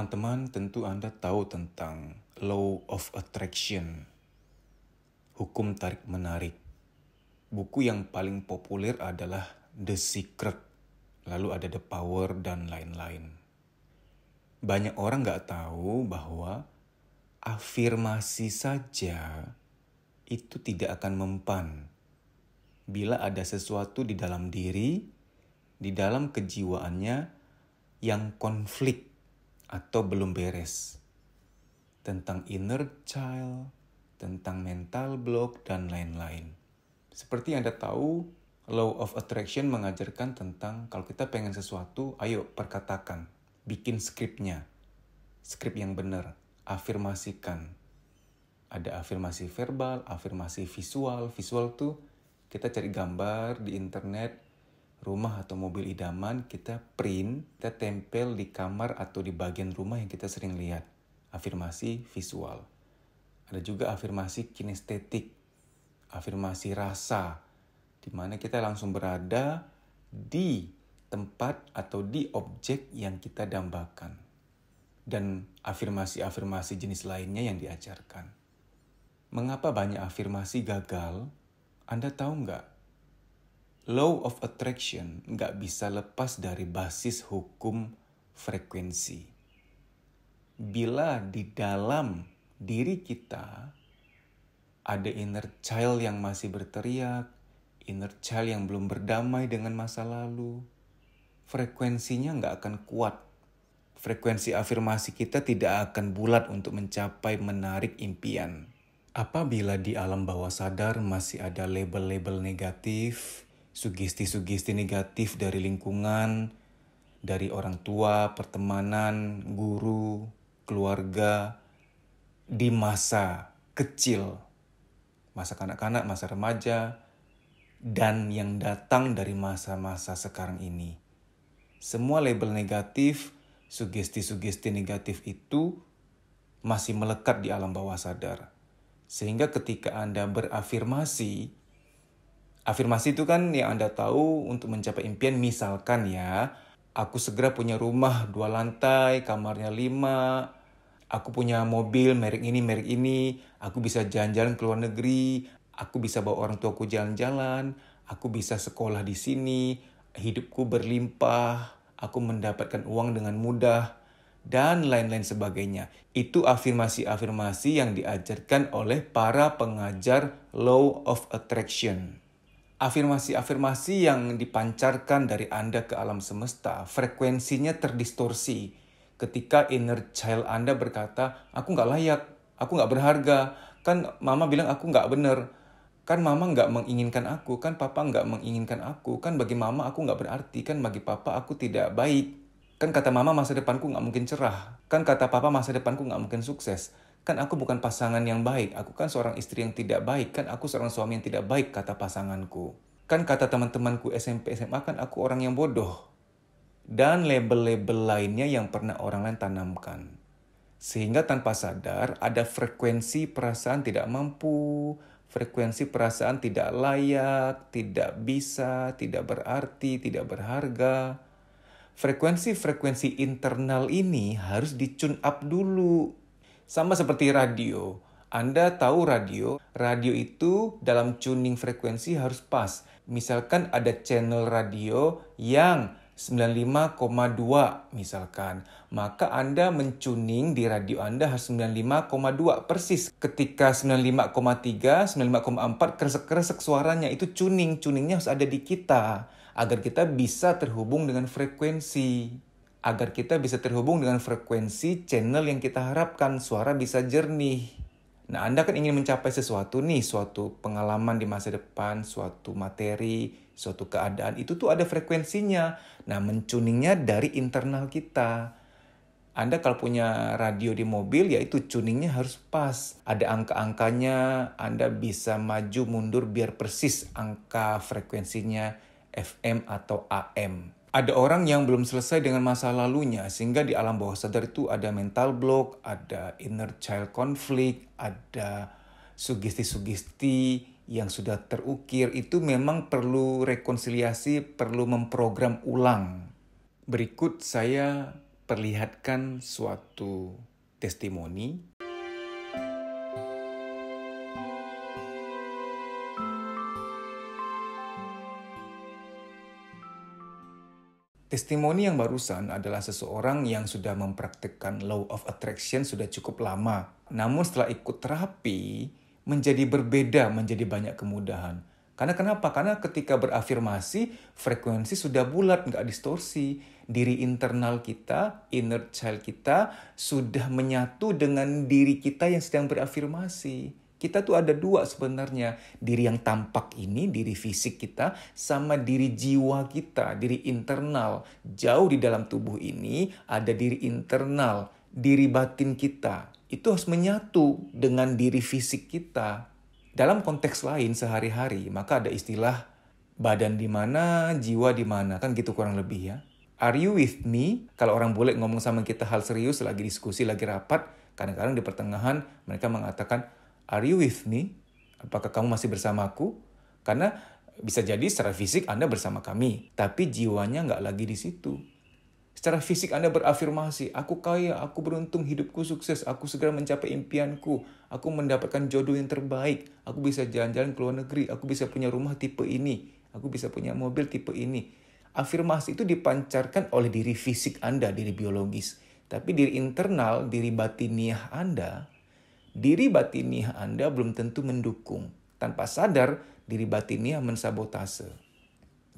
Teman-teman, tentu Anda tahu tentang Law of Attraction, hukum tarik-menarik. Buku yang paling populer adalah The Secret, lalu ada The Power, dan lain-lain. Banyak orang nggak tahu bahwa afirmasi saja itu tidak akan mempan bila ada sesuatu di dalam diri, di dalam kejiwaannya yang konflik atau belum beres. Tentang inner child, tentang mental block, dan lain-lain. Seperti yang Anda tahu, Law of Attraction mengajarkan tentang kalau kita pengen sesuatu, ayo perkatakan, bikin skripnya. Skrip yang benar, afirmasikan. Ada afirmasi verbal, afirmasi visual. Visual tuh kita cari gambar di internet, rumah atau mobil idaman, kita print, kita tempel di kamar atau di bagian rumah yang kita sering lihat. Afirmasi visual. Ada juga afirmasi kinestetik, afirmasi rasa, di mana kita langsung berada di tempat atau di objek yang kita dambakan. Dan afirmasi-afirmasi jenis lainnya yang diajarkan. Mengapa banyak afirmasi gagal? Anda tahu nggak? Law of Attraction nggak bisa lepas dari basis hukum frekuensi. Bila di dalam diri kita ada inner child yang masih berteriak, inner child yang belum berdamai dengan masa lalu, frekuensinya nggak akan kuat. Frekuensi afirmasi kita tidak akan bulat untuk mencapai menarik impian. Apabila di alam bawah sadar masih ada label-label negatif, sugesti-sugesti negatif dari lingkungan, dari orang tua, pertemanan, guru, keluarga, di masa kecil, masa kanak-kanak, masa remaja, dan yang datang dari masa-masa sekarang ini. Semua label negatif, sugesti-sugesti negatif itu masih melekat di alam bawah sadar. Sehingga ketika Anda berafirmasi, afirmasi itu kan yang Anda tahu untuk mencapai impian, misalkan ya, aku segera punya rumah 2 lantai, kamarnya 5, aku punya mobil merek ini, aku bisa jalan-jalan ke luar negeri, aku bisa bawa orang tuaku jalan-jalan, aku bisa sekolah di sini, hidupku berlimpah, aku mendapatkan uang dengan mudah, dan lain-lain sebagainya. Itu afirmasi-afirmasi yang diajarkan oleh para pengajar Law of Attraction. Afirmasi-afirmasi yang dipancarkan dari Anda ke alam semesta, frekuensinya terdistorsi. Ketika inner child Anda berkata, aku nggak layak, aku nggak berharga, kan mama bilang aku nggak benar, kan mama nggak menginginkan aku, kan papa nggak menginginkan aku, kan bagi mama aku nggak berarti, kan bagi papa aku tidak baik. Kan kata mama masa depanku nggak mungkin cerah, kan kata papa masa depanku nggak mungkin sukses. Kan aku bukan pasangan yang baik, aku kan seorang istri yang tidak baik, kan aku seorang suami yang tidak baik, kata pasanganku. Kan kata teman-temanku SMP, SMA, kan aku orang yang bodoh. Dan label-label lainnya yang pernah orang lain tanamkan. Sehingga tanpa sadar ada frekuensi perasaan tidak mampu, frekuensi perasaan tidak layak, tidak bisa, tidak berarti, tidak berharga. Frekuensi-frekuensi internal ini harus di-tune up dulu. Sama seperti radio. Anda tahu radio itu dalam tuning frekuensi harus pas. Misalkan ada channel radio yang 95,2 misalkan. Maka Anda mentuning di radio Anda harus 95,2 persis. Ketika 95,3, 95,4 kresek-kresek suaranya itu tuningnya harus ada di kita. Agar kita bisa terhubung dengan frekuensi. Agar kita bisa terhubung dengan frekuensi channel yang kita harapkan, suara bisa jernih. Nah, Anda kan ingin mencapai sesuatu nih, suatu pengalaman di masa depan, suatu materi, suatu keadaan, itu tuh ada frekuensinya. Nah, mencuningnya dari internal kita. Anda kalau punya radio di mobil, ya itu tuningnya harus pas. Ada angka-angkanya, Anda bisa maju mundur biar persis angka frekuensinya FM atau AM. Ada orang yang belum selesai dengan masa lalunya, sehingga di alam bawah sadar itu ada mental block, ada inner child conflict, ada sugesti-sugesti yang sudah terukir. Itu memang perlu rekonsiliasi, perlu memprogram ulang. Berikut saya perlihatkan suatu testimoni. Testimoni yang barusan adalah seseorang yang sudah mempraktikkan law of attraction sudah cukup lama. Namun setelah ikut terapi, menjadi berbeda, menjadi banyak kemudahan. Karena kenapa? Karena ketika berafirmasi, frekuensi sudah bulat, nggak distorsi. Diri internal kita, inner child kita, sudah menyatu dengan diri kita yang sedang berafirmasi. Kita tuh ada dua sebenarnya. Diri yang tampak ini, diri fisik kita, sama diri jiwa kita, diri internal. Jauh di dalam tubuh ini ada diri internal, diri batin kita. Itu harus menyatu dengan diri fisik kita. Dalam konteks lain sehari-hari, maka ada istilah badan di mana, jiwa di mana. Kan gitu kurang lebih ya. Are you with me? Kalau orang boleh ngomong sama kita hal serius, lagi diskusi, lagi rapat, kadang-kadang di pertengahan mereka mengatakan, are you with me? Apakah kamu masih bersamaku? Karena bisa jadi secara fisik Anda bersama kami, tapi jiwanya nggak lagi di situ. Secara fisik Anda berafirmasi, aku kaya, aku beruntung, hidupku sukses, aku segera mencapai impianku, aku mendapatkan jodoh yang terbaik, aku bisa jalan-jalan ke luar negeri, aku bisa punya rumah tipe ini, aku bisa punya mobil tipe ini. Afirmasi itu dipancarkan oleh diri fisik Anda, diri biologis. Tapi diri internal, diri batiniah Anda, diri batiniah Anda belum tentu mendukung. Tanpa sadar, diri batiniah mensabotase.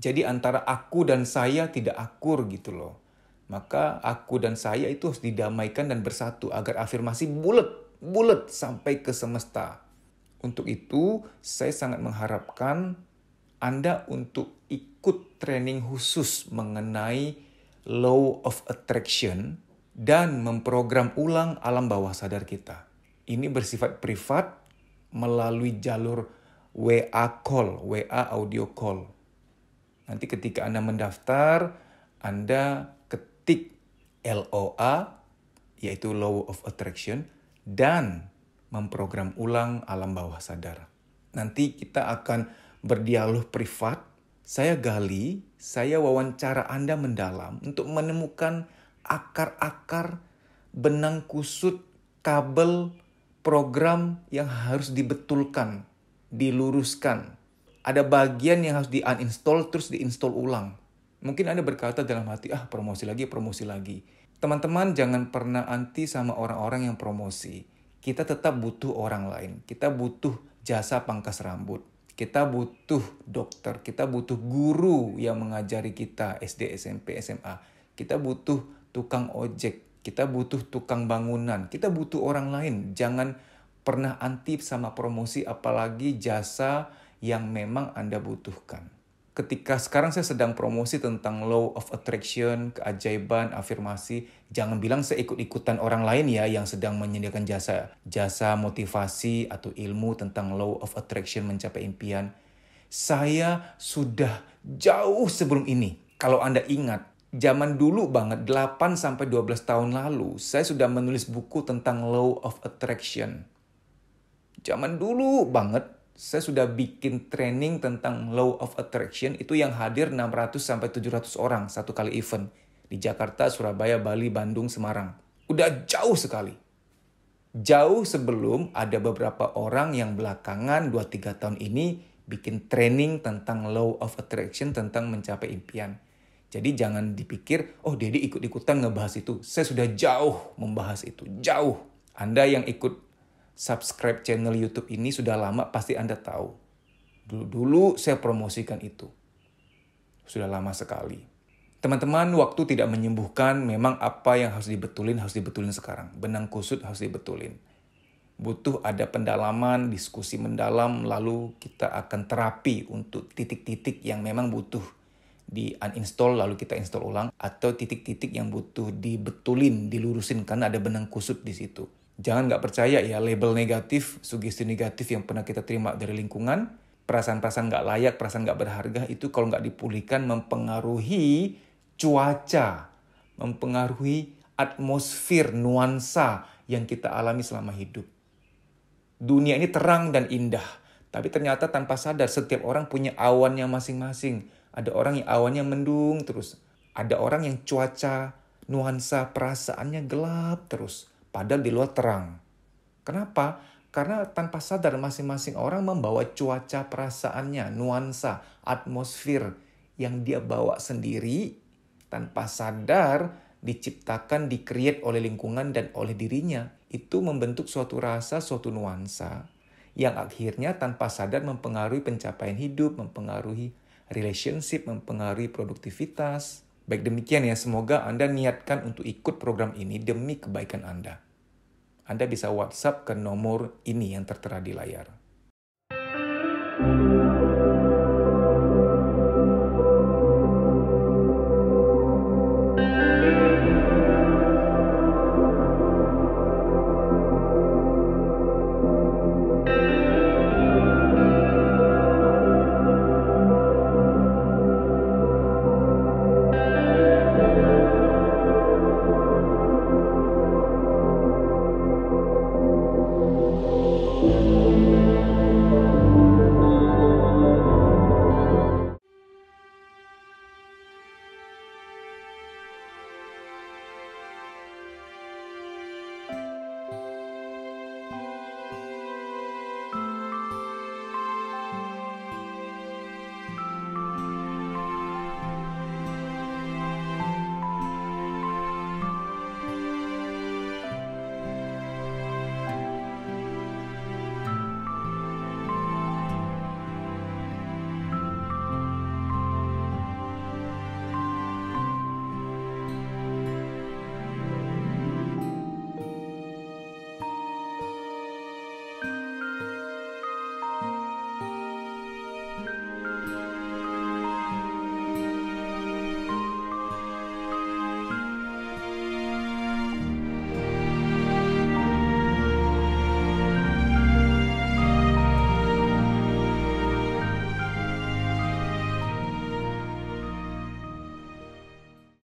Jadi antara aku dan saya tidak akur gitu loh. Maka aku dan saya itu harus didamaikan dan bersatu agar afirmasi bulat sampai ke semesta. Untuk itu, saya sangat mengharapkan Anda untuk ikut training khusus mengenai law of attraction dan memprogram ulang alam bawah sadar kita. Ini bersifat privat melalui jalur WA call, WA audio call. Nanti ketika Anda mendaftar, Anda ketik LOA, yaitu Law of Attraction, dan memprogram ulang alam bawah sadar. Nanti kita akan berdialog privat, saya gali, saya wawancara Anda mendalam untuk menemukan akar-akar, benang kusut, kabel, program yang harus dibetulkan, diluruskan. Ada bagian yang harus di-uninstall terus di-install ulang. Mungkin Anda berkata dalam hati, promosi lagi. Teman-teman jangan pernah anti sama orang-orang yang promosi. Kita tetap butuh orang lain. Kita butuh jasa pangkas rambut. Kita butuh dokter. Kita butuh guru yang mengajari kita SD, SMP, SMA. Kita butuh tukang ojek. Kita butuh tukang bangunan. Kita butuh orang lain. Jangan pernah anti sama promosi apalagi jasa yang memang Anda butuhkan. Ketika sekarang saya sedang promosi tentang law of attraction, keajaiban, afirmasi, jangan bilang saya ikut-ikutan orang lain ya yang sedang menyediakan jasa motivasi atau ilmu tentang law of attraction mencapai impian. Saya sudah jauh sebelum ini. Kalau Anda ingat, zaman dulu banget 8-12 tahun lalu, saya sudah menulis buku tentang law of attraction. Zaman dulu banget, saya sudah bikin training tentang Law of Attraction itu yang hadir 600-700 orang satu kali event. Di Jakarta, Surabaya, Bali, Bandung, Semarang. Udah jauh sekali. Jauh sebelum ada beberapa orang yang belakangan 2-3 tahun ini bikin training tentang Law of Attraction tentang mencapai impian. Jadi jangan dipikir, Dedi ikut-ikutan ngebahas itu. Saya sudah jauh membahas itu. Jauh. Anda yang ikut subscribe channel YouTube ini sudah lama, pasti Anda tahu. Dulu saya promosikan itu. Sudah lama sekali. Teman-teman, waktu tidak menyembuhkan. Memang apa yang harus dibetulin sekarang. Benang kusut harus dibetulin. Butuh ada pendalaman, diskusi mendalam, lalu kita akan terapi untuk titik-titik yang memang butuh di uninstall lalu kita install ulang, atau titik-titik yang butuh dibetulin, dilurusin karena ada benang kusut di situ. Jangan nggak percaya ya label negatif, sugesti negatif yang pernah kita terima dari lingkungan, perasaan-perasaan nggak layak, perasaan nggak berharga, itu kalau nggak dipulihkan mempengaruhi cuaca, mempengaruhi atmosfer, nuansa yang kita alami selama hidup. Dunia ini terang dan indah, tapi ternyata tanpa sadar setiap orang punya awannya masing-masing. Ada orang yang awannya mendung terus, ada orang yang cuaca nuansa perasaannya gelap terus, padahal di luar terang. Kenapa? Karena tanpa sadar masing-masing orang membawa cuaca perasaannya, nuansa, atmosfer yang dia bawa sendiri tanpa sadar diciptakan, di-create oleh lingkungan dan oleh dirinya. Itu membentuk suatu rasa, suatu nuansa yang akhirnya tanpa sadar mempengaruhi pencapaian hidup, mempengaruhi relationship, mempengaruhi produktivitas. Baik demikian ya, semoga Anda niatkan untuk ikut program ini demi kebaikan Anda. Anda bisa WhatsApp ke nomor ini yang tertera di layar.